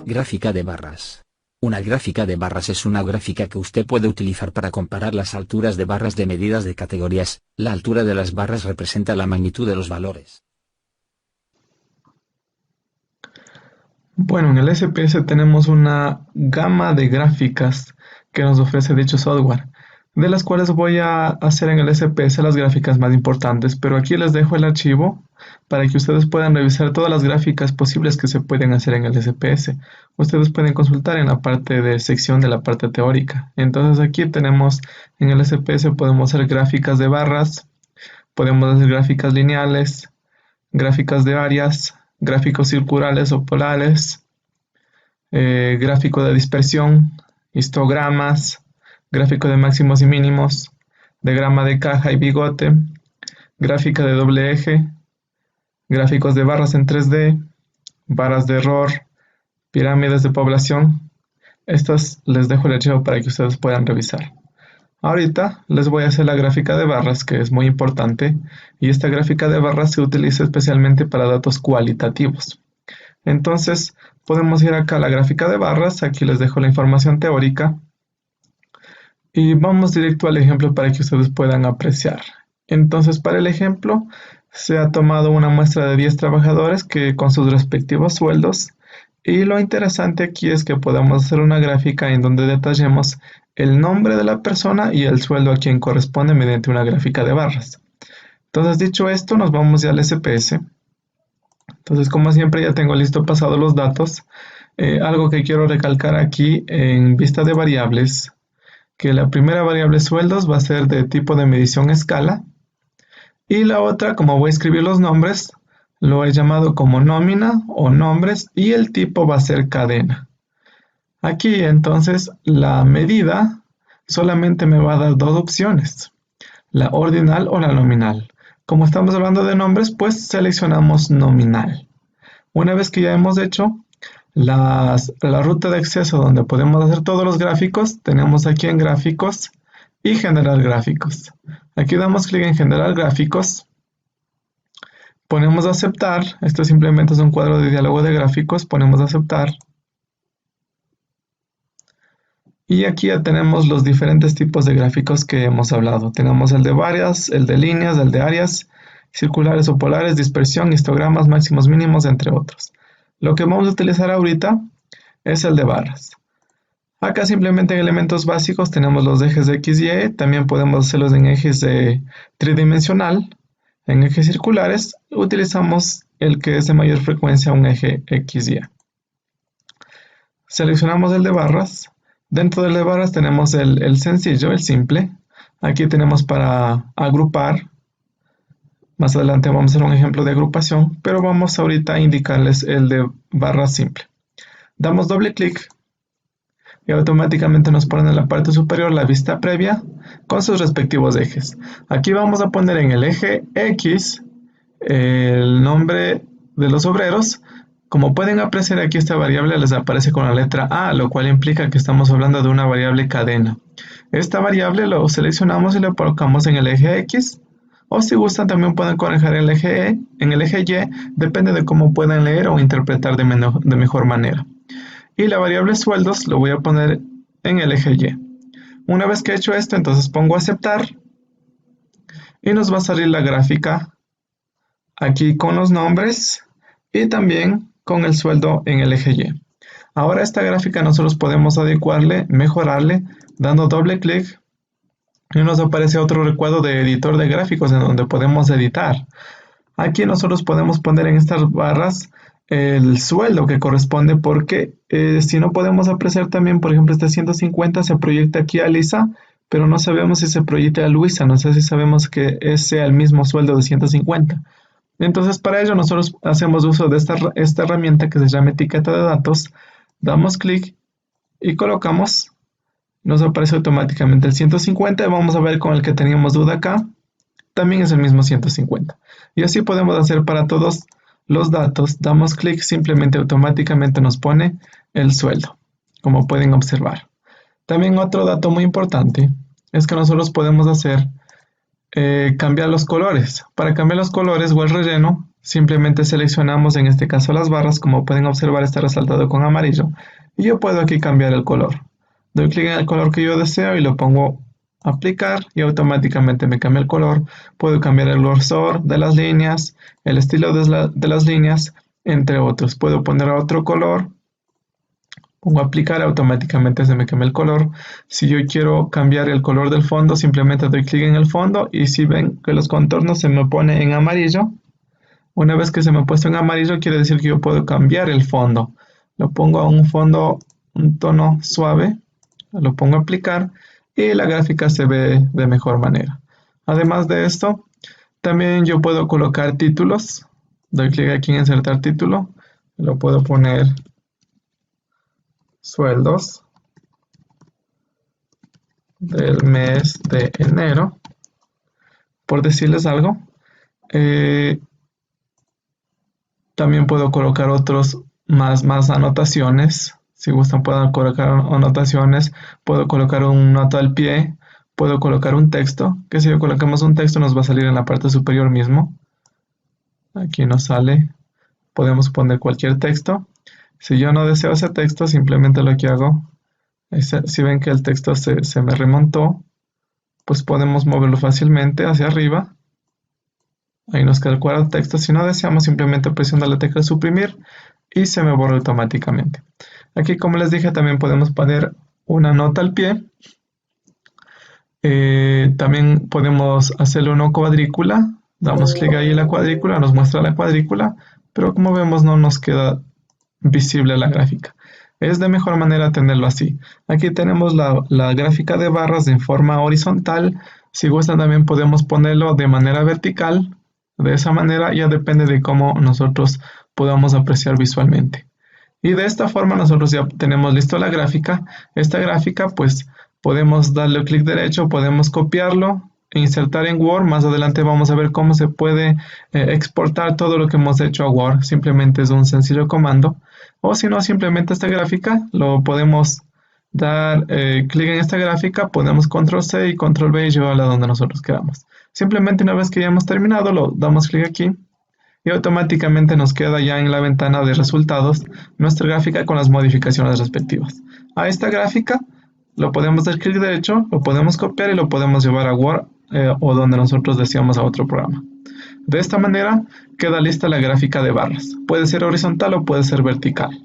Gráfica de barras. Una gráfica de barras es una gráfica que usted puede utilizar para comparar las alturas de barras de medidas de categorías. La altura de las barras representa la magnitud de los valores. Bueno, en el SPS tenemos una gama de gráficas que nos ofrece dicho software, de las cuales voy a hacer en el SPS las gráficas más importantes, pero aquí les dejo el archivo para que ustedes puedan revisar todas las gráficas posibles que se pueden hacer en el SPS. Ustedes pueden consultar en la parte de sección de la parte teórica. Entonces aquí tenemos en el SPS podemos hacer gráficas de barras, podemos hacer gráficas lineales, gráficas de áreas, gráficos circulares o polares, gráfico de dispersión, histogramas, gráfico de máximos y mínimos, diagrama de caja y bigote, gráfica de doble eje, gráficos de barras en 3D, barras de error, pirámides de población. Estas les dejo el archivo para que ustedes puedan revisar. Ahorita les voy a hacer la gráfica de barras, que es muy importante, y esta gráfica de barras se utiliza especialmente para datos cualitativos. Entonces, podemos ir acá a la gráfica de barras, aquí les dejo la información teórica, y vamos directo al ejemplo para que ustedes puedan apreciar. Entonces, para el ejemplo, se ha tomado una muestra de 10 trabajadores que con sus respectivos sueldos, y lo interesante aquí es que podemos hacer una gráfica en donde detallemos el nombre de la persona y el sueldo a quien corresponde mediante una gráfica de barras. Entonces, dicho esto, nos vamos ya al SPS. Entonces, como siempre, ya tengo listo pasado los datos. Algo que quiero recalcar aquí en vista de variables, que la primera variable sueldos va a ser de tipo de medición escala, y la otra, como voy a escribir los nombres, lo he llamado como nómina o nombres, y el tipo va a ser cadena. Aquí entonces la medida solamente me va a dar dos opciones, la ordinal o la nominal. Como estamos hablando de nombres, pues seleccionamos nominal. Una vez que ya hemos hecho la ruta de acceso donde podemos hacer todos los gráficos, tenemos aquí en gráficos y generar gráficos. Aquí damos clic en generar gráficos, ponemos aceptar, esto simplemente es un cuadro de diálogo de gráficos, ponemos aceptar. Y aquí ya tenemos los diferentes tipos de gráficos que hemos hablado. Tenemos el de varias, el de líneas, el de áreas, circulares o polares, dispersión, histogramas, máximos, mínimos, entre otros. Lo que vamos a utilizar ahorita es el de barras. Acá simplemente en elementos básicos tenemos los ejes de X y Y, también podemos hacerlos en ejes tridimensional. En ejes circulares utilizamos el que es de mayor frecuencia, un eje X y Y. Seleccionamos el de barras. Dentro del de barras tenemos el sencillo, el simple. Aquí tenemos para agrupar. Más adelante vamos a hacer un ejemplo de agrupación, pero vamos ahorita a indicarles el de barra simple. Damos doble clic y automáticamente nos pone en la parte superior la vista previa con sus respectivos ejes. Aquí vamos a poner en el eje X el nombre de los obreros. Como pueden apreciar, aquí esta variable les aparece con la letra A, lo cual implica que estamos hablando de una variable cadena. Esta variable lo seleccionamos y lo colocamos en el eje X, o si gustan también pueden colocar el eje en el eje Y, depende de cómo puedan leer o interpretar de mejor manera. Y la variable sueldos lo voy a poner en el eje Y. Una vez que he hecho esto, entonces pongo aceptar y nos va a salir la gráfica aquí con los nombres y también con el sueldo en el eje Y. Ahora esta gráfica nosotros podemos adecuarle, mejorarle, dando doble clic y nos aparece otro recuadro de editor de gráficos en donde podemos editar. Aquí nosotros podemos poner en estas barras el sueldo que corresponde, porque si no podemos apreciar también, por ejemplo, este 150 se proyecta aquí a Lisa, pero no sabemos si se proyecta a Luisa, no sé si sabemos que sea el mismo sueldo de 150. Entonces, para ello nosotros hacemos uso de esta herramienta que se llama etiqueta de datos, damos clic y colocamos, nos aparece automáticamente el 150, y vamos a ver con el que teníamos duda acá, también es el mismo 150. Y así podemos hacer para todos los datos, damos clic, simplemente automáticamente nos pone el sueldo, como pueden observar. También otro dato muy importante es que nosotros podemos hacer cambiar los colores. Para cambiar los colores o el relleno, Simplemente seleccionamos en este caso las barras, como pueden observar está resaltado con amarillo, y yo puedo aquí cambiar el color. Doy clic en el color que yo deseo y lo pongo a aplicar y automáticamente me cambia el color. Puedo cambiar el grosor de las líneas, el estilo de las líneas, entre otros. Puedo poner otro color, pongo a aplicar, automáticamente se me cambia el color. Si yo quiero cambiar el color del fondo, simplemente doy clic en el fondo y si ven que los contornos se me pone en amarillo, una vez que se me ha puesto en amarillo, quiere decir que yo puedo cambiar el fondo. Lo pongo a un fondo, un tono suave, lo pongo a aplicar y la gráfica se ve de mejor manera. Además de esto, también yo puedo colocar títulos. Doy clic aquí en insertar título. Lo puedo poner sueldos del mes de enero, por decirles algo. También puedo colocar otros más anotaciones. Si gustan pueden colocar anotaciones. Puedo colocar un nota al pie. Puedo colocar un texto. Que si colocamos un texto nos va a salir en la parte superior mismo. Aquí nos sale. Podemos poner cualquier texto. Si yo no deseo ese texto, simplemente lo que hago es, si ven que el texto se me remontó, pues podemos moverlo fácilmente hacia arriba. Ahí nos queda el cuadro de texto. Si no deseamos, simplemente presiono la tecla suprimir y se me borra automáticamente. Aquí, como les dije, también podemos poner una nota al pie. También podemos hacerle una cuadrícula. Damos clic ahí en la cuadrícula, nos muestra la cuadrícula, pero como vemos no nos queda visible la gráfica. Es de mejor manera tenerlo así. Aquí tenemos la gráfica de barras en forma horizontal. Si gustan también podemos ponerlo de manera vertical. De esa manera ya depende de cómo nosotros podamos apreciar visualmente. Y de esta forma nosotros ya tenemos listo la gráfica. Esta gráfica pues podemos darle clic derecho, podemos copiarlo e insertar en Word. Más adelante vamos a ver cómo se puede exportar todo lo que hemos hecho a Word. Simplemente es un sencillo comando. O si no, simplemente esta gráfica lo podemos dar clic en esta gráfica, ponemos control C y control V y llevarla donde nosotros queramos. Simplemente una vez que ya hemos terminado, lo damos clic aquí y automáticamente nos queda ya en la ventana de resultados nuestra gráfica con las modificaciones respectivas. A esta gráfica lo podemos dar clic derecho, lo podemos copiar y lo podemos llevar a Word o donde nosotros deseamos a otro programa. De esta manera queda lista la gráfica de barras. Puede ser horizontal o puede ser vertical.